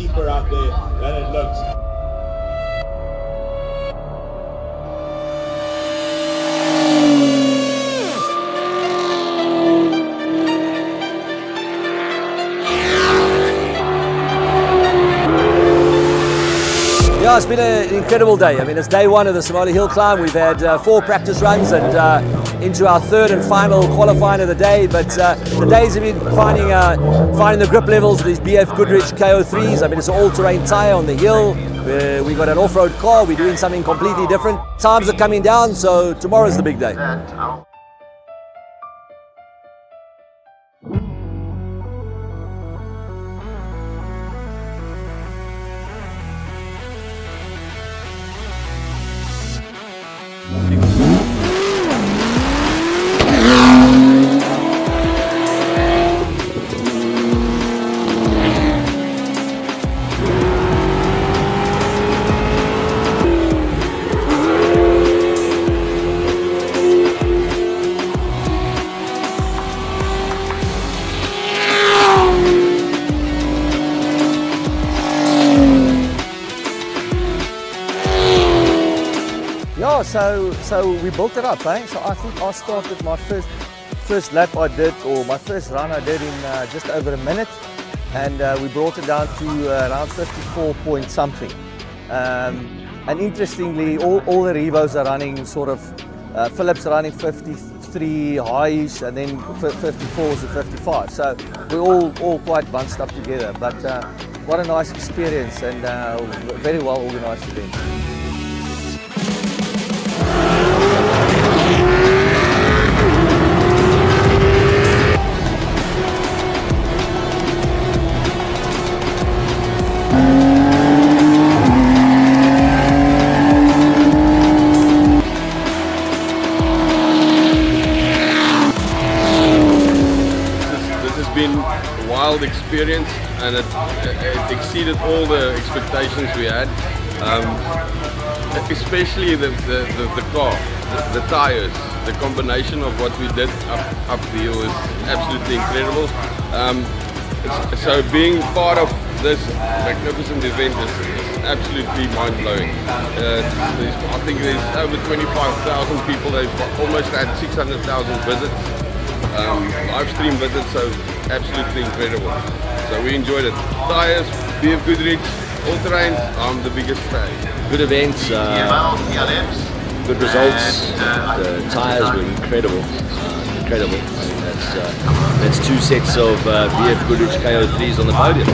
steeper out there than it looks. Yeah, it's been an incredible day. I mean, it's day one of the Simola Hillclimb. We've had 4 practice runs and into our 3rd and final qualifying of the day. But the days have been finding the grip levels of these BFGoodrich KO3s. I mean, it's an all-terrain tyre on the hill. We got an off-road car. We're doing something completely different. Times are coming down, so tomorrow's the big day. Yeah, so we built it up, eh? So I think I started my first lap I did, or my first run I did in just over a minute, and we brought it down to around 54 point something. And interestingly, all the Revos are running sort of, Philip's running 53 high-ish, and then 54s and 55. So we're all quite bunched up together. But what a nice experience, and very well organised event. Been a wild experience, and it exceeded all the expectations we had, especially the car, the tires. The combination of what we did up the hill is absolutely incredible. So being part of this magnificent event is absolutely mind-blowing. I think there's over 25,000 people. They've almost had 600,000 visits. Live stream visits, so absolutely incredible. So we enjoyed it. Tyres, BFGoodrich, all terrains, I'm the biggest fan. Good events, good results. The tyres were incredible. I mean, that's 2 sets of BFGoodrich KO3s on the podium.